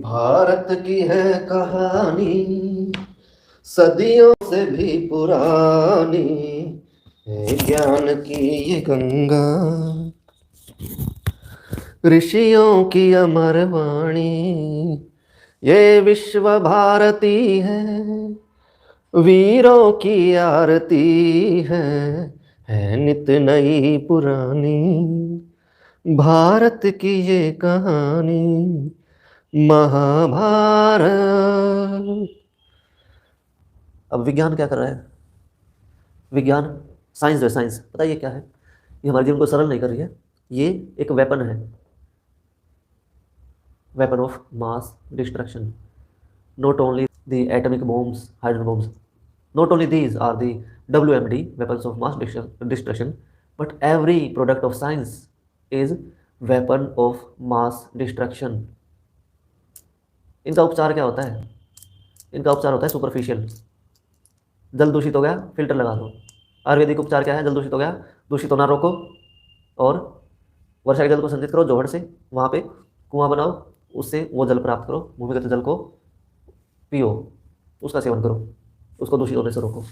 भारत की है कहानी सदियों से भी पुरानी, है ज्ञान की ये गंगा, ऋषियों की अमर वाणी। ये विश्व भारती है, वीरों की आरती है नित नई पुरानी। भारत की ये कहानी महाभारत। अब विज्ञान क्या कर रहा है? विज्ञान, साइंस जो है, साइंस पता है ये क्या है? ये हमारे जीवन को सरल नहीं कर रही है। ये एक वेपन है, weapon of mass destruction. Not only the atomic bombs, hydrogen bombs, not only these are the WMD, weapons of mass destruction, but every product of science is weapon of mass destruction. इनका उपचार क्या होता है? इनका उपचार होता है superficial. जल दूषित हो गया, फिल्टर लगा दो। आयुर्वेदिक उपचार क्या है? जल दूषित हो गया, दूषित होना रोको और वर्षा के जल को संचित करो जोहड़ से, वहाँ पे कुआं बनाओ, उससे वो जल प्राप्त करो, भूमिगत जल को पियो, उसका सेवन करो, उसको दूषित होने से रोको।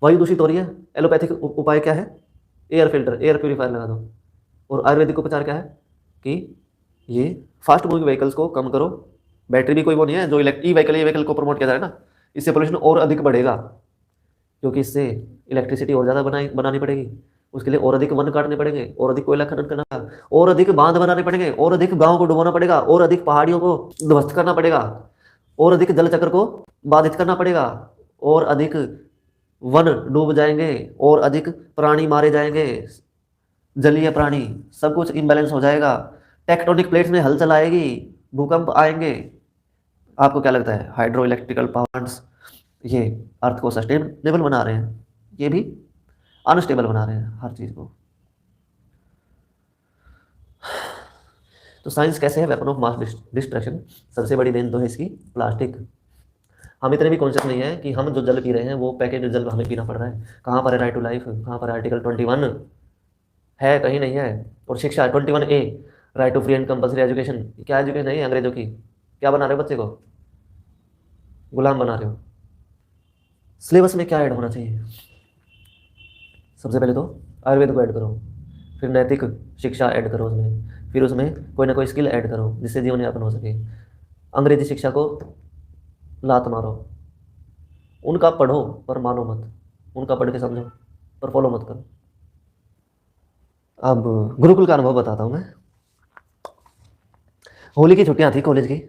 वायु दूषित हो रही है, एलोपैथिक उपाय क्या है? एयर फिल्टर, एयर प्यूरीफायर लगा दो। और आयुर्वेदिक उपचार क्या है कि ये फास्ट मूविंग व्हीकल्स को कम करो। बैटरी भी कोई वो नहीं है जो ई व्हीकल को प्रमोट किया जा रहा है ना, इससे पोल्यूशन और अधिक बढ़ेगा, क्योंकि इससे इलेक्ट्रिसिटी और ज़्यादा बनानी पड़ेगी। उसके लिए और अधिक वन काटने पड़ेंगे, और अधिक कोयला खनन करना पड़ेगा, और अधिक बांध बनाने पड़ेंगे, और अधिक गाँव को डुबाना पड़ेगा, और अधिक पहाड़ियों को ध्वस्त करना पड़ेगा, और अधिक जल चक्र को बाधित करना पड़ेगा, और अधिक वन डूब जाएंगे, और अधिक प्राणी मारे जाएंगे, जलीय प्राणी, सब कुछ इम्बैलेंस हो जाएगा। टेक्टोनिक प्लेट्स में हलचल आएगी, भूकंप आएंगे। आपको क्या लगता है हाइड्रो इलेक्ट्रिकल पावर्स ये अर्थ को सस्टेनेबल बना रहे हैं? ये भी अनस्टेबल बना रहे हैं हर चीज़ को। तो साइंस कैसे है वेपन ऑफ मास डिस्ट्रक्शन? सबसे बड़ी देन तो है इसकी प्लास्टिक। हम इतने भी कॉन्शियस नहीं है कि हम जो जल पी रहे हैं वो पैकेज जल हमें पीना पड़ रहा है। कहाँ पर है राइट टू लाइफ? कहाँ पर आर्टिकल 21 है? कहीं नहीं है। और शिक्षा 21A, right to free and compulsory education. क्या एजुकेशन है अंग्रेजों की? क्या बना रहे हो बच्चे को? गुलाम बना रहे हो। सिलेबस में क्या ऐड होना चाहिए? सबसे पहले तो आयुर्वेद को ऐड करो, फिर नैतिक शिक्षा ऐड करो उसमें, फिर उसमें कोई ना कोई स्किल ऐड करो जिससे जीवन यापन हो सके। अंग्रेजी शिक्षा को लात मारो, उनका पढ़ो पर मानो मत, उनका पढ़ के समझो पर फॉलो मत करो। अब गुरुकुल का अनुभव बताता हूँ मैं। होली की छुट्टियां थी कॉलेज की,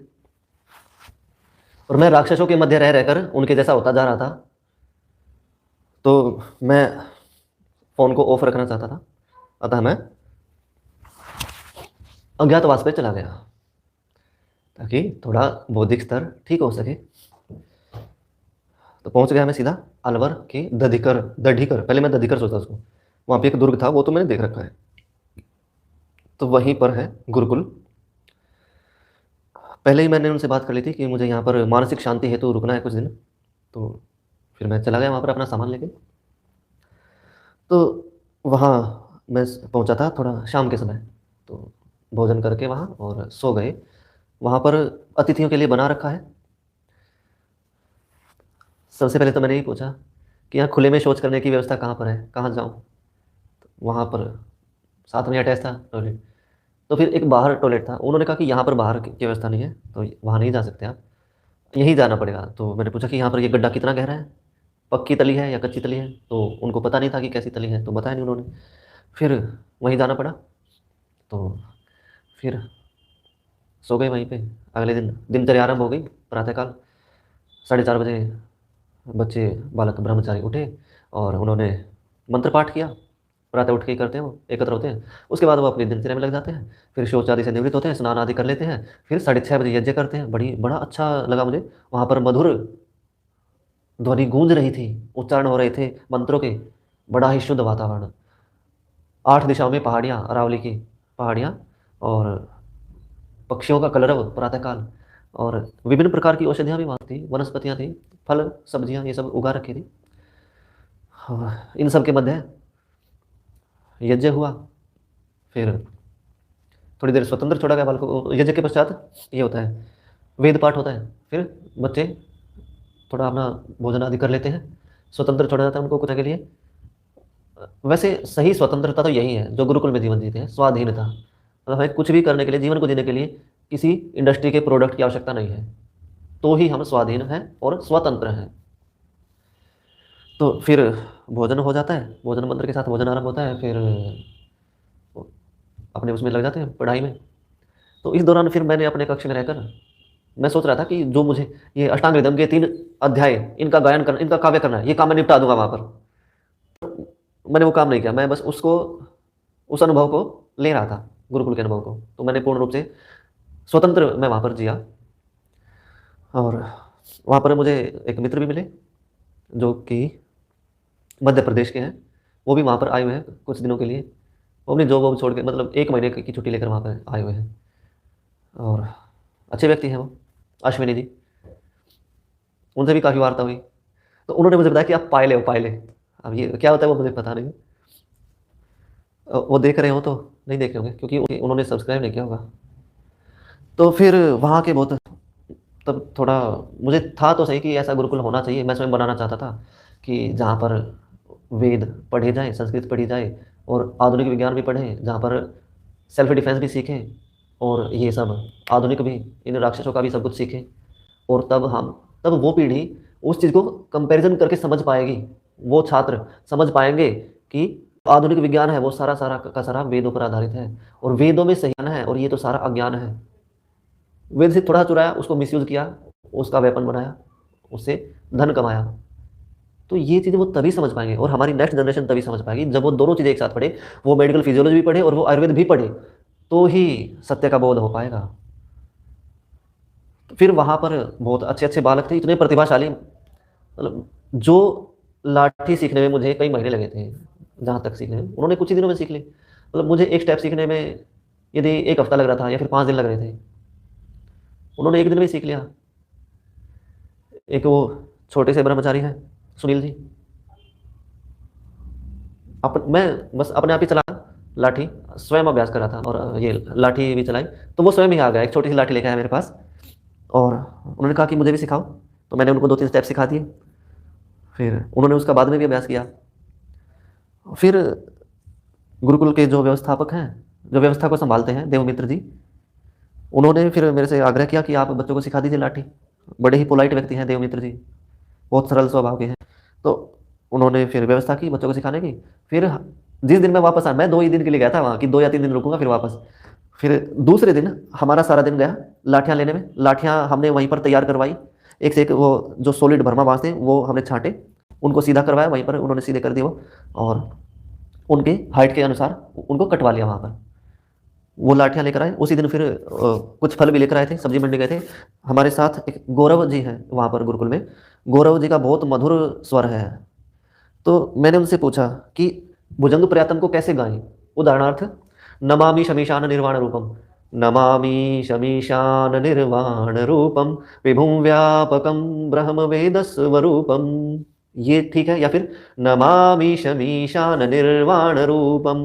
और मैं राक्षसों के मध्य रह रहकर उनके जैसा होता जा रहा था। तो मैं फ़ोन को ऑफ रखना चाहता था, अतः मैं अज्ञातवास पे चला गया ताकि थोड़ा बौद्धिक स्तर ठीक हो सके। तो पहुंच गया मैं सीधा अलवर के दधिकर। पहले मैं दधिकर सोचता उसको, वहाँ पे एक दुर्ग था, वो तो मैंने देख रखा है। तो वहीं पर है गुरुकुल। पहले ही मैंने उनसे बात कर ली थी कि मुझे यहाँ पर मानसिक शांति हेतु रुकना है कुछ दिन। तो फिर मैं चला गया वहाँ पर अपना सामान लेके। तो वहाँ मैं पहुँचा था थोड़ा शाम के समय, तो भोजन करके वहाँ और सो गए। वहाँ पर अतिथियों के लिए बना रखा है। सबसे पहले तो मैंने यही पूछा कि यहाँ खुले में शौच करने की व्यवस्था कहाँ पर है, कहाँ जाऊँ? तो वहाँ पर साथ में अटैच था टॉयलेट। तो फिर एक बाहर टॉयलेट था, उन्होंने कहा कि यहाँ पर बाहर की व्यवस्था नहीं है, तो वहाँ नहीं जा सकते आप, यहीं जाना पड़ेगा। तो मैंने पूछा कि यहाँ पर ये गड्ढा कितना गहरा है, पक्की तली है या कच्ची तली है? तो उनको पता नहीं था कि कैसी तली है, तो बताया नहीं उन्होंने। फिर वहीं जाना पड़ा। तो फिर सो गए वहीं पे। अगले दिन दिनचर्या आरंभ हो गई। प्रातःकाल 4:30 बजे बच्चे बालक ब्रह्मचारी उठे और उन्होंने मंत्र पाठ किया। प्रातः उठ के ही करते हैं, वो एकत्र होते हैं। उसके बाद वो अपनी दिनचर्या में लग जाते हैं। फिर शौच आदि से निवृत्त होते हैं, स्नान आदि कर लेते हैं। फिर 6:30 बजे यज्ञ करते हैं। बड़ा अच्छा लगा मुझे। वहाँ पर मधुर ध्वनि गूंज रही थी, उच्चारण हो रहे थे मंत्रों के, बड़ा ही शुद्ध वातावरण। 8 दिशाओं में पहाड़ियाँ, अरावली की पहाड़ियाँ, और पक्षियों का कलरव प्रातःकाल, और विभिन्न प्रकार की औषधियाँ भी वहाँ थी, वनस्पतियाँ थी, फल सब्जियाँ ये सब उगा रखी थी। इन सब के मध्य यज्ञ हुआ। फिर थोड़ी देर स्वतंत्र छोड़ा गया बालकों को। यज्ञ के पश्चात ये होता है वेद पाठ होता है, फिर बच्चे थोड़ा अपना भोजन आदि कर लेते हैं, स्वतंत्र छोड़ा जाता है उनको कुछ के लिए। वैसे सही स्वतंत्रता तो यही है जो गुरुकुल में जीवन जीते हैं, स्वाधीनता। मतलब हमें कुछ भी करने के लिए, जीवन को जीने के लिए किसी इंडस्ट्री के प्रोडक्ट की आवश्यकता नहीं है, तो ही हम स्वाधीन हैं और स्वतंत्र हैं। तो फिर भोजन हो जाता है, भोजन मंत्र के साथ भोजन आरंभ होता है, फिर अपने उसमें लग जाते हैं पढ़ाई में। तो इस दौरान फिर मैंने अपने कक्ष में रहकर मैं सोच रहा था कि जो मुझे ये अष्टांग हृदय के 3 अध्याय इनका गायन करना, इनका काव्य करना है, ये काम मैं निपटा दूंगा वहाँ पर। मैंने वो काम नहीं किया, मैं बस उसको, उस अनुभव को ले रहा था, गुरुकुल के अनुभव को। तो मैंने पूर्ण रूप से स्वतंत्र मैं वहाँ पर जिया। और वहाँ पर मुझे एक मित्र भी मिले जो कि मध्य प्रदेश के हैं, वो भी वहाँ पर आए हुए हैं कुछ दिनों के लिए। वो अपनी जॉब वॉब छोड़ के, मतलब 1 महीने की छुट्टी लेकर वहाँ पर आए हुए हैं, और अच्छे व्यक्ति हैं वो, अश्विनी जी। उनसे भी काफ़ी वार्ता हुई। तो उन्होंने मुझे बताया कि आप पायले हो, पायले। अब ये क्या होता है वो मुझे पता नहीं। वो देख रहे हो तो नहीं देख रहे होंगे, क्योंकि उन्होंने सब्सक्राइब नहीं किया होगा। तो फिर वहाँ के बहुत, तब थोड़ा मुझे था तो सही कि ऐसा गुरुकुल होना चाहिए, मैं स्वयं बनाना चाहता था कि जहाँ पर वेद पढ़े जाएँ, संस्कृत पढ़ी जाए और आधुनिक विज्ञान भी पढ़ें, जहाँ पर सेल्फ डिफेंस भी सीखें और ये सब आधुनिक भी, इन राक्षसों का भी सब कुछ सीखें। और तब वो पीढ़ी उस चीज़ को कंपैरिजन करके समझ पाएगी, वो छात्र समझ पाएंगे कि आधुनिक विज्ञान है वो सारा का सारा वेदों पर आधारित है, और वेदों में सही ज्ञान है, और ये तो सारा अज्ञान है। वेद से थोड़ा चुराया, उसको मिसयूज किया, उसका वेपन बनाया, उससे धन कमाया। तो ये चीज़ें वो तभी समझ पाएंगे, और हमारी नेक्स्ट जनरेशन तभी समझ पाएगी जब वो दोनों चीज़ें एक साथ पढ़े, वो मेडिकल फिजियोलॉजी भी पढ़े और वो आयुर्वेद भी पढ़े, तो ही सत्य का बोध हो पाएगा। तो फिर वहाँ पर बहुत अच्छे अच्छे बालक थे, इतने प्रतिभाशाली, मतलब जो लाठी सीखने में मुझे कई महीने लगे थे, जहाँ तक सीखने में उन्होंने कुछ ही दिनों में सीख ली। मतलब मुझे एक स्टेप सीखने में यदि 1 हफ्ता लग रहा था या फिर 5 दिन लग रहे थे, उन्होंने 1 दिन में ही सीख लिया। एक वो छोटे से ब्रह्मचारी हैं, सुनील जी, मैं बस अपने आप ही चला लाठी, स्वयं अभ्यास कर रहा था, और ये लाठी भी चलाई तो वो स्वयं ही आ गया, एक छोटी सी लाठी लेकर आया मेरे पास, और उन्होंने कहा कि मुझे भी सिखाओ। तो मैंने उनको 2-3 स्टेप सिखा दिए, फिर उन्होंने उसका बाद में भी अभ्यास किया। फिर गुरुकुल के जो व्यवस्थापक हैं, जो व्यवस्था को संभालते हैं, देवमित्र जी, उन्होंने फिर मेरे से आग्रह किया कि आप बच्चों को सिखा दीजिए लाठी। बड़े ही पोलाइट व्यक्ति हैं देवमित्र जी, बहुत सरल स्वभाव के हैं। तो उन्होंने फिर व्यवस्था की बच्चों को सिखाने की। फिर जिस दिन मैं वापस आया, मैं 2 ही दिन के लिए गया था वहाँ, कि 2 या 3 दिन रुकूंगा फिर वापस। फिर दूसरे दिन हमारा सारा दिन गया लाठियाँ लेने में। लाठियाँ हमने वहीं पर तैयार करवाई, एक से एक, वो जो सॉलिड भरमा बाँस थे वो हमने छांटे, उनको सीधा करवाया वहीं पर, उन्होंने सीधे कर दिए वो, और उनके हाइट के अनुसार उनको कटवा लिया वहाँ पर। वो लाठियाँ लेकर आए उसी दिन। फिर कुछ फल भी लेकर आए थे, सब्जी मंडी गए थे। हमारे साथ एक गौरव जी हैं वहाँ पर गुरुकुल में, गौरव जी का बहुत मधुर स्वर है। तो मैंने उनसे पूछा कि भुजंग प्रयातम को कैसे गाएं। उदाहरणार्थ, नमामि शमीशान निर्वाण रूपम, नमामि शमीशान निर्वाण रूपम, विभुं व्यापकम ब्रह्म वेद स्वरूपम, ये ठीक है। या फिर नमामि शमीशान निर्वाण रूपम,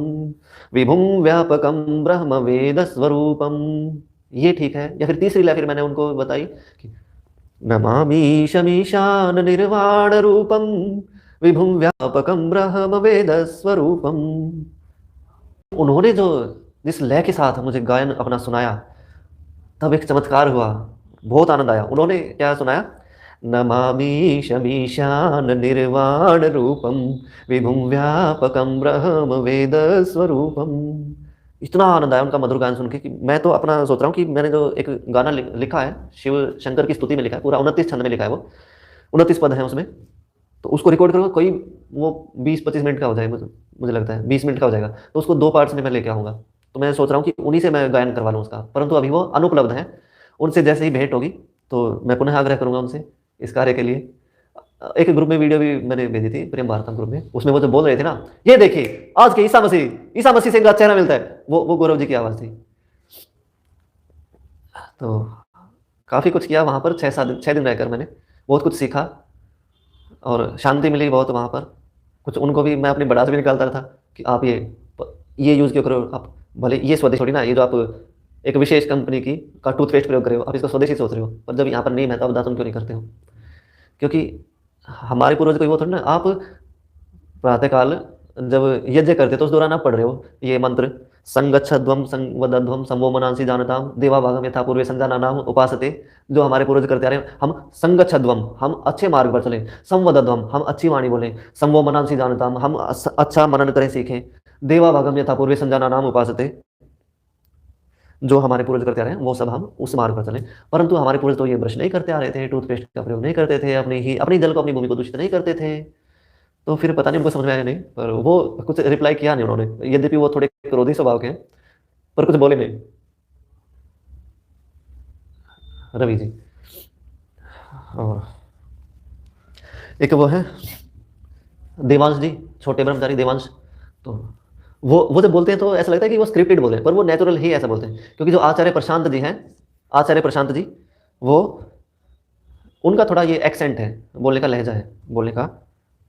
विभुं व्यापकम ब्रह्म वेद स्वरूपम, ये ठीक है। या फिर तीसरी लाइन फिर मैंने उनको बताई कि नमामि शमीशान निर्वाण रूपम, विभुं व्यापकम ब्रह्म वेद स्वरूपम। उन्होंने जो जिस लय के साथ मुझे गायन अपना सुनाया, तब एक चमत्कार हुआ, बहुत आनंद आया। उन्होंने क्या सुनाया, नमामि शमीशान निर्वाण रूपम, विभुं व्यापकम ब्रह्म वेद स्वरूपम। इतना आनंद आया उनका मधुर गायन सुन के कि मैं तो अपना सोच रहा हूँ कि मैंने जो एक गाना लिखा है, शिव शंकर की स्तुति में लिखा है, पूरा 29 छंद में लिखा है, वो 29 पद हैं उसमें, तो उसको रिकॉर्ड करूँगा, कोई वो 20-25 मिनट का हो जाएगा, मुझे लगता है 20 मिनट का हो जाएगा। तो उसको 2 पार्ट्स में मैं लेके आऊँगा। तो मैं सोच रहा हूँ कि उन्हीं से मैं गायन करवा लूँ उसका, परंतु अभी वो अनुपलब्ध हैं। उनसे जैसे ही भेंट होगी तो मैं पुनः आग्रह करूँगा उनसे इस कार्य के लिए। एक ग्रुप में वीडियो भी मैंने भेजी थी, प्रेम भारतम ग्रुप में, उसमें वो जो बोल रहे थे ना, ये देखिए आज के ईसा मसीह से इनका चेहरा मिलता है, वो गौरव जी की आवाज़ थी। तो काफ़ी कुछ किया वहाँ पर, 6 दिन रहकर मैंने बहुत कुछ सीखा और शांति मिली बहुत वहाँ पर। कुछ उनको भी मैं अपनी बड़ास भी निकालता था कि आप ये यूज़ क्यों करो, आप भले ये स्वदेश छोड़ी ना, ये जो आप एक विशेष कंपनी की का टूथपेस्ट प्रयोग कर रहे हो, आप इसको स्वदेशी सोच रहे हो, पर जब यहाँ पर नियम है तो आप दातुन क्यों नहीं करते हो? क्योंकि हमारे पूर्वज कोई वो थोड़ी ना, आप प्रातःकाल जब यज्ञ करते तो उस दौरान आप पढ़ रहे हो ये मंत्र, संगच्छध्वम संवदध्वम समो मनांसि जानताम देवा भागम यथा पूर्वे संजाना नाम उपासते, जो हमारे पूर्वज करते आ रहे हैं। हम संगच्छध्वम, हम अच्छे मार्ग पर चलें, संवदध्वम, हम अच्छी वाणी बोलें, समो मनांसि जानताम, हम अच्छा मनन करें, सीखें, देवा भागम यथा पूर्वे संजाना नाम उपासते, जो हमारे पूर्वज करते आ रहे हैं वो सब हम उस मार्ग पर चलें। परंतु हमारे पूर्वज तो ये ब्रश नहीं करते आ रहे थे, टूथपेस्ट का प्रयोग नहीं करते थे, अपनी जल को, अपनी भूमि को दूषित नहीं करते थे। तो फिर पता नहीं उनको समझ में आया नहीं, पर वो कुछ रिप्लाई किया नहीं उन्होंने, यद्यपि वो थोड़े क्रोधी स्वभाव के हैं, पर कुछ बोले नहीं। रवि जी, और एक वो है देवांश जी, छोटे ब्रह्मचारी देवांश, तो वो जब बोलते हैं तो ऐसा लगता है कि वो स्क्रिप्टेड बोल रहे हैं, पर वो नेचुरल ही ऐसा बोलते हैं। क्योंकि जो आचार्य प्रशांत जी हैं, आचार्य प्रशांत जी, वो उनका थोड़ा ये एक्सेंट है, बोलने का लहजा है, बोलने का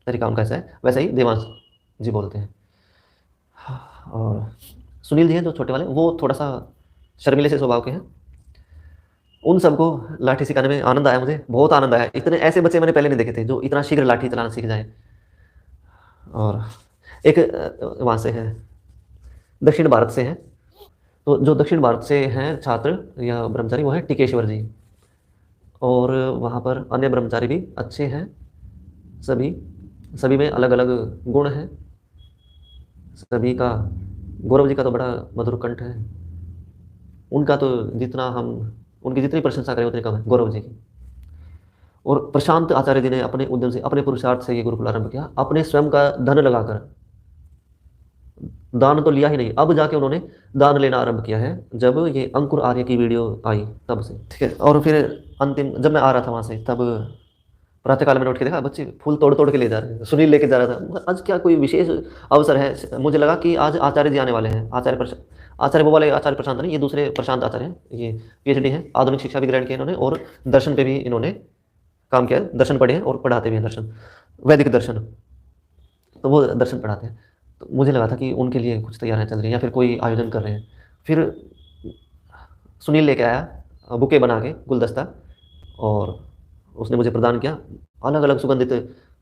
तरीका उनका ऐसा है, वैसे ही देवांश जी बोलते हैं। और सुनील जी हैं जो छोटे वाले, वो थोड़ा सा शर्मिले से स्वभाव के हैं। उन सबको लाठी सिखाने में आनंद आया, मुझे बहुत आनंद आया। इतने ऐसे बच्चे मैंने पहले नहीं देखे थे जो इतना शीघ्र लाठी चलाना सीख जाए। और एक वहाँ से है, दक्षिण भारत से हैं, तो जो दक्षिण भारत से हैं छात्र या ब्रह्मचारी, वो है टिकेश्वर जी। और वहाँ पर अन्य ब्रह्मचारी भी अच्छे हैं, सभी में अलग अलग गुण हैं सभी का। गौरव जी का तो बड़ा मधुर कंठ है, उनका तो जितना हम उनकी जितनी प्रशंसा करें उतनी कम है, गौरव जी की। और प्रशांत आचार्य जी ने अपने उद्यम से, अपने पुरुषार्थ से ये गुरुकुल आरंभ किया, अपने स्वयं का धन लगाकर। दान तो लिया ही नहीं, अब जाके उन्होंने दान लेना आरंभ किया है, जब ये अंकुर आर्य की वीडियो आई तब से, ठीक है। और फिर अंतिम जब मैं आ रहा था वहाँ से, तब प्रातःकाल मैंने उठ के देखा बच्चे फूल तोड़ तोड़ के ले जा रहे हैं, सुनील लेके जा रहा था। आज क्या कोई विशेष अवसर है? मुझे लगा कि आज आचार्य जी आने वाले हैं, आचार्य वो वाले आचार्य प्रशांत नहीं, ये दूसरे प्रशांत आचार्य हैं, ये PhD हैं, आधुनिक शिक्षा भी ग्रहण की इन्होंने, और दर्शन पे भी इन्होंने काम किया, दर्शन पढ़े हैं और पढ़ाते भी हैं दर्शन, वैदिक दर्शन, तो वो दर्शन पढ़ाते हैं। तो मुझे लगा था कि उनके लिए कुछ तैयारियाँ चल रही हैं या फिर कोई आयोजन कर रहे हैं। फिर सुनील लेके आया बुके बना के, गुलदस्ता, और उसने मुझे प्रदान किया। अलग अलग सुगंधित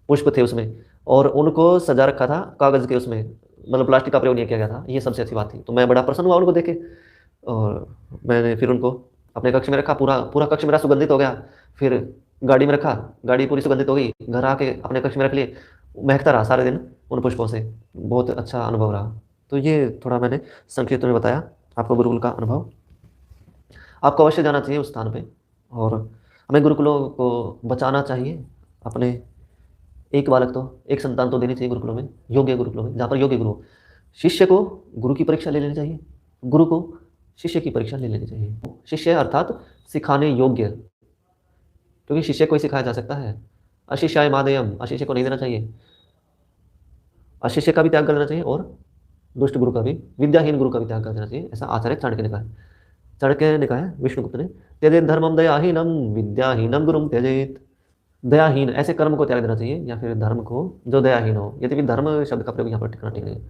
पुष्प थे उसमें, और उनको सजा रखा था कागज़ के उसमें, मतलब प्लास्टिक का प्रयोग नहीं किया गया था, ये सबसे अच्छी बात थी। तो मैं बड़ा प्रसन्न हुआ उनको देखे, और मैंने फिर उनको अपने कक्ष में रखा, पूरा कक्ष मेरा सुगंधित हो गया। फिर गाड़ी में रखा, गाड़ी पूरी सुगंधित हो गई, घर आके अपने कक्ष में रख लिए, महकता रहा सारे दिन उन पुष्पों से, बहुत अच्छा अनुभव रहा। तो ये थोड़ा मैंने संक्षिप्त में बताया आपको गुरुकुल का अनुभव। आपको अवश्य जाना चाहिए उस स्थान पे, और हमें गुरुकुलों को बचाना चाहिए। अपने एक बालक तो, एक संतान तो देनी चाहिए गुरुकुलों में, योग्य गुरुकुलों में, जहाँ पर योग्य गुरु। शिष्य को गुरु की परीक्षा ले लेनी चाहिए, गुरु को शिष्य की परीक्षा ले लेनी चाहिए। शिष्य अर्थात सिखाने योग्य, क्योंकि शिष्य को ही सिखाया जा सकता है। अशिष्याय मादेयम, अशिष्य को नहीं देना चाहिए, अशिष्य का भी त्याग कर देना चाहिए, और दुष्ट गुरु का भी, विद्याहीन गुरु का भी त्याग कर देना चाहिए, ऐसा आचार्य चाणक्य ने कहा है। चाणक्य ने कहा है विष्णुगुप्त ने, त्यजेत धर्मम दयाहीनम विद्याहीनम गुरुम त्यजेत। दयाहीन, ऐसे कर्म को त्याग देना चाहिए, या फिर धर्म को जो दयाहीन हो, यदि धर्म शब्द का प्रयोग यहाँ पर टिकना ठीक नहीं है।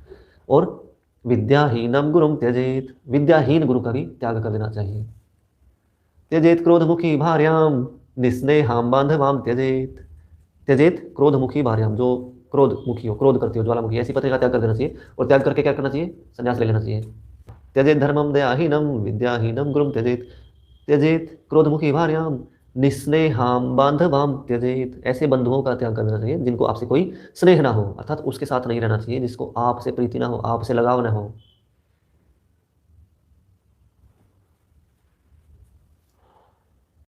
और विद्याहीनम गुरुम त्यजेत, विद्याहीन गुरु का भी त्याग कर देना चाहिए। त्यजेत क्रोधमुखी भार्याम निस्नेहाम बांधवाम त्यजेत। त्यजेत क्रोधमुखी भार्याम, जो क्रोधमुखी हो, क्रोध करती हो, ज्वालामुखी, ऐसी पत्नी का त्याग कर देना चाहिए। और त्याग करके क्या करना चाहिए? संन्यास ले लेना चाहिए। त्यजेत धर्मम दयाहीनम विद्याहीनम गुरुम त्यजेत। त्यजेत क्रोधमुखी भार्याम निस्नेहाम बांधवाम त्यजेत। ऐसे बंधुओं का त्याग कर देना चाहिए जिनको आपसे कोई स्नेह ना हो, अर्थात उसके साथ नहीं रहना चाहिए, जिसको आपसे प्रीति ना हो, आपसे लगाव ना हो।